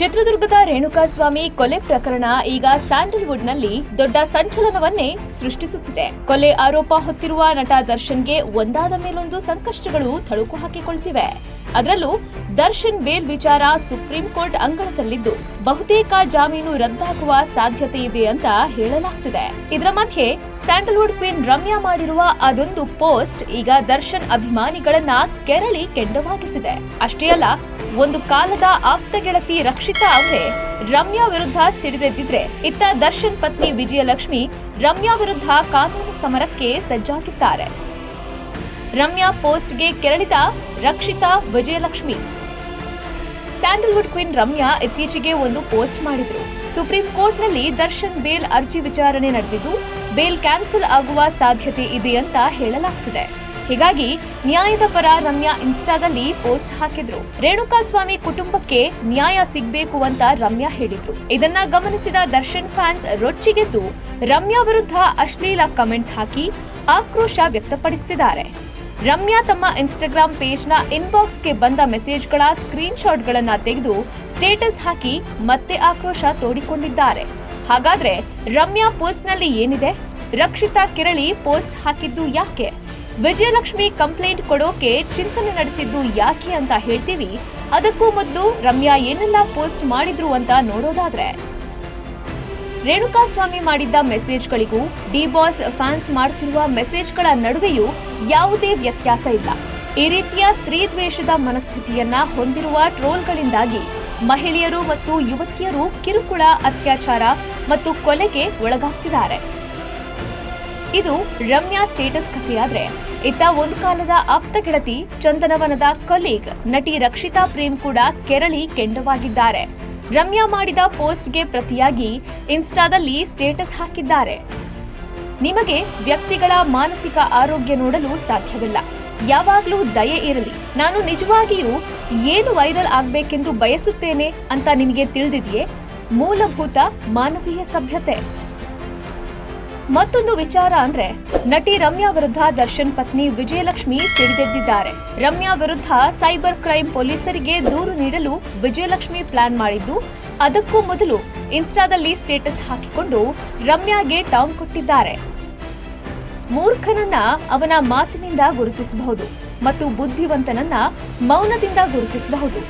ಚಿತ್ರದುರ್ಗದ ರೇಣುಕಾಸ್ವಾಮಿ ಕೊಲೆ ಪ್ರಕರಣ ಈಗ ಸ್ಯಾಂಡಲ್ವುಡ್ನಲ್ಲಿ ದೊಡ್ಡ ಸಂಚಲನವನ್ನೇ ಸೃಷ್ಟಿಸುತ್ತಿದೆ. ಕೊಲೆ ಆರೋಪ ಹೊತ್ತಿರುವ ನಟ ದರ್ಶನ್ಗೆ ಒಂದಾದ ಮೇಲೊಂದು ಸಂಕಷ್ಟಗಳು ಥಳುಕು ಹಾಕಿಕೊಳ್ತಿವೆ. ಅದರಲ್ಲೂ ದರ್ಶನ್ ಬೇಲ್ ವಿಚಾರ ಸುಪ್ರೀಂ ಕೋರ್ಟ್ ಅಂಗಳದಲ್ಲಿದ್ದು ಬಹುತೇಕ ಜಾಮೀನು ರದ್ದಾಗುವ ಸಾಧ್ಯತೆ ಇದೆ ಅಂತ ಹೇಳಲಾಗ್ತಿದೆ. ಇದರ ಮಧ್ಯೆ ಸ್ಯಾಂಡಲ್ವುಡ್ ಕ್ವೀನ್ ರಮ್ಯಾ ಮಾಡಿರುವ ಅದೊಂದು ಪೋಸ್ಟ್ ಈಗ ದರ್ಶನ್ ಅಭಿಮಾನಿಗಳನ್ನ ಕೆರಳಿ ಕೆಂಡವಾಗಿಸಿದೆ. ಅಷ್ಟೇ ಅಲ್ಲ, ಒಂದು ಕಾಲದ ಆಪ್ತ ಗೆಳತಿ ರಕ್ಷಿತಾ ಅವರೇ ರಮ್ಯಾ ವಿರುದ್ಧ ಸಿಡಿದೆದ್ದಿದ್ರೆ, ಇತ್ತ ದರ್ಶನ್ ಪತ್ನಿ ವಿಜಯಲಕ್ಷ್ಮಿ ರಮ್ಯಾ ವಿರುದ್ಧ ಕಾನೂನು ಸಮರಕ್ಕೆ ಸಜ್ಜಾಗಿದ್ದಾರೆ. ರಮ್ಯಾ ಪೋಸ್ಟ್ಗೆ ಕೆರಳಿದ ರಕ್ಷಿತಾ, ವಿಜಯಲಕ್ಷ್ಮಿ. ಸ್ಯಾಂಡಲ್ವುಡ್ ಕ್ವೀನ್ ರಮ್ಯಾ ಇತ್ತೀಚೆಗೆ ಒಂದು ಪೋಸ್ಟ್ ಮಾಡಿದ್ರು. ಸುಪ್ರೀಂ ಕೋರ್ಟ್ನಲ್ಲಿ ದರ್ಶನ್ ಬೇಲ್ ಅರ್ಜಿ ವಿಚಾರಣೆ ನಡೆದಿದ್ದು ಬೇಲ್ ಕ್ಯಾನ್ಸಲ್ ಆಗುವ ಸಾಧ್ಯತೆ ಇದೆ ಅಂತ ಹೇಳಲಾಗ್ತಿದೆ. ಹೀಗಾಗಿ ನ್ಯಾಯದ ಪರ ರಮ್ಯಾ ಇನ್ಸ್ಟಾದಲ್ಲಿ ಪೋಸ್ಟ್ ಹಾಕಿದ್ರು. ರೇಣುಕಾಸ್ವಾಮಿ ಕುಟುಂಬಕ್ಕೆ ನ್ಯಾಯ ಸಿಗ್ಬೇಕು ಅಂತ ರಮ್ಯಾ ಹೇಳಿದ್ರು. ಇದನ್ನ ಗಮನಿಸಿದ ದರ್ಶನ್ ಫ್ಯಾನ್ಸ್ ರೊಚ್ಚಿಗೆದ್ದು ರಮ್ಯಾ ವಿರುದ್ಧ ಅಶ್ಲೀಲ ಕಮೆಂಟ್ಸ್ ಹಾಕಿ ಆಕ್ರೋಶ ವ್ಯಕ್ತಪಡಿಸುತ್ತಿದ್ದಾರೆ. ರಮ್ಯಾ ತಮ್ಮ ಇನ್ಸ್ಟಾಗ್ರಾಮ್ ಪೇಜ್ನ ಇನ್ಬಾಕ್ಸ್ಗೆ ಬಂದ ಮೆಸೇಜ್ಗಳ ಸ್ಕ್ರೀನ್ ಶಾಟ್ಗಳನ್ನ ತೆಗೆದು ಸ್ಟೇಟಸ್ ಹಾಕಿ ಮತ್ತೆ ಆಕ್ರೋಶ ತೋಡಿಕೊಂಡಿದ್ದಾರೆ. ಹಾಗಾದ್ರೆ ರಮ್ಯಾ ಪೋಸ್ಟ್ನಲ್ಲಿ ಏನಿದೆ? ರಕ್ಷಿತಾ ಕೆರಳಿ ಪೋಸ್ಟ್ ಹಾಕಿದ್ದು ಯಾಕೆ? ವಿಜಯಲಕ್ಷ್ಮಿ ಕಂಪ್ಲೇಂಟ್ ಕೊಡೋಕೆ ಚಿಂತನೆ ನಡೆಸಿದ್ದು ಯಾಕೆ ಅಂತ ಹೇಳ್ತೀವಿ. ಅದಕ್ಕೂ ಮೊದಲು ರಮ್ಯಾ ಏನೆಲ್ಲ ಪೋಸ್ಟ್ ಮಾಡಿದ್ರು ಅಂತ ನೋಡೋದಾದ್ರೆ, ರೇಣುಕಾಸ್ವಾಮಿ ಮಾಡಿದ್ದ ಮೆಸೇಜ್ಗಳಿಗೂ ಡಿ ಬಾಸ್ ಫ್ಯಾನ್ಸ್ ಮಾಡ್ತಿರುವ ಮೆಸೇಜ್ಗಳ ನಡುವೆಯೂ ಯಾವುದೇ ವ್ಯತ್ಯಾಸ ಇಲ್ಲ. ಈ ರೀತಿಯ ಸ್ತ್ರೀ ದ್ವೇಷದ ಮನಸ್ಥಿತಿಯನ್ನ ಹೊಂದಿರುವ ಟ್ರೋಲ್ಗಳಿಂದಾಗಿ ಮಹಿಳೆಯರು ಮತ್ತು ಯುವತಿಯರು ಕಿರುಕುಳ, ಅತ್ಯಾಚಾರ ಮತ್ತು ಕೊಲೆಗೆ ಒಳಗಾಗ್ತಿದ್ದಾರೆ. ಇದು ರಮ್ಯಾ ಸ್ಟೇಟಸ್ ಕಥೆಯಾದ್ರೆ, ಇತ್ತ ಒಂದು ಕಾಲದ ಆಪ್ತ ಗೆಳತಿ, ಚಂದನವನದ ಕಲೀಗ್ ನಟಿ ರಕ್ಷಿತಾ ಪ್ರೇಮ್ ಕೂಡ ಕೆರಳಿ ಕೆಂಡವಾಗಿದ್ದಾರೆ. ರಮ್ಯಾ ಮಾಡಿದ ಪೋಸ್ಟ್ಗೆ ಪ್ರತಿಯಾಗಿ ಇನ್ಸ್ಟಾದಲ್ಲಿ ಸ್ಟೇಟಸ್ ಹಾಕಿದ್ದಾರೆ. ನಿಮಗೆ ವ್ಯಕ್ತಿಗಳ ಮಾನಸಿಕ ಆರೋಗ್ಯ ನೋಡಲು ಸಾಧ್ಯವಿಲ್ಲ. ಯಾವಾಗಲೂ ದಯೆ ಇರಲಿ. ನಾನು ನಿಜವಾಗಿಯೂ ಏನು ವೈರಲ್ ಆಗಬೇಕೆಂದು ಬಯಸುತ್ತೇನೆ ಅಂತ ನಿಮಗೆ ತಿಳಿದಿದೆಯೇ? ಮೂಲಭೂತ ಮಾನವೀಯ ಸಭ್ಯತೆ. ಮತ್ತೊಂದು ವಿಚಾರ ಅಂದ್ರೆ, ನಟಿ ರಮ್ಯಾ ವಿರುದ್ಧ ದರ್ಶನ್ ಪತ್ನಿ ವಿಜಯಲಕ್ಷ್ಮಿ ಸಿಡಿದೆದ್ದಿದ್ದಾರೆ. ರಮ್ಯಾ ವಿರುದ್ಧ ಸೈಬರ್ ಕ್ರೈಂ ಪೊಲೀಸರಿಗೆ ದೂರು ನೀಡಲು ವಿಜಯಲಕ್ಷ್ಮಿ ಪ್ಲಾನ್ ಮಾಡಿದ್ದು, ಅದಕ್ಕೂ ಮೊದಲು ಇನ್ಸ್ಟಾದಲ್ಲಿ ಸ್ಟೇಟಸ್ ಹಾಕಿಕೊಂಡು ರಮ್ಯಾಗೆ ಟಾಂಗ್ ಕೊಟ್ಟಿದ್ದಾರೆ. ಮೂರ್ಖನನ್ನ ಅವನ ಮಾತಿನಿಂದ ಗುರುತಿಸಬಹುದು ಮತ್ತು ಬುದ್ಧಿವಂತನನ್ನ ಮೌನದಿಂದ ಗುರುತಿಸಬಹುದು.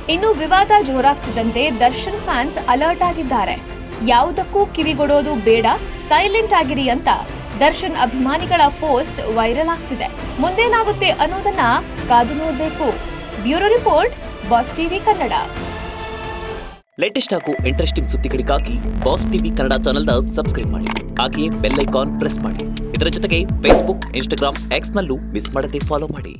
ಇನ್ನು ವಿವಾದ ಜೋರಾಗ್ತಿದ್ದಂತೆ ದರ್ಶನ್ ಫ್ಯಾನ್ಸ್ ಅಲರ್ಟ್ ಆಗಿದ್ದಾರೆ. ಯಾವುದಕ್ಕೂ ಕಿವಿಗೊಡೋದು ಬೇಡ, ಸೈಲೆಂಟ್ ಆಗಿರಿ ಅಂತ ದರ್ಶನ್ ಅಭಿಮಾನಿಗಳ ಪೋಸ್ಟ್ ವೈರಲ್ ಆಗ್ತಿದೆ. ಮುಂದೇನಾಗುತ್ತೆ ಅನ್ನೋದನ್ನ ಕಾದು ನೋಡಬೇಕು. Bureau report, boss TV Kannada. Latest ಹಾಗೂ ಇಂಟ್ರೆಸ್ಟಿಂಗ್ ಸುದ್ದಿಗಳಿಗಾಗಿ ಬಾಸ್ ಟಿವಿ ಕನ್ನಡ ಚಾನೆಲ್ನ ಸಬ್ಸ್ಕ್ರೈಬ್ ಮಾಡಿ. ಹಾಗೆಯೇ ಬೆಲ್ ಐಕಾನ್ ಪ್ರೆಸ್ ಮಾಡಿ. ಇದರ ಜೊತೆಗೆ ಫೇಸ್ಬುಕ್, ಇನ್ಸ್ಟಾಗ್ರಾಮ್, ಎಕ್ಸ್ ನಲ್ಲೂ ಮಿಸ್ ಮಾಡದೆ ಫಾಲೋ ಮಾಡಿ.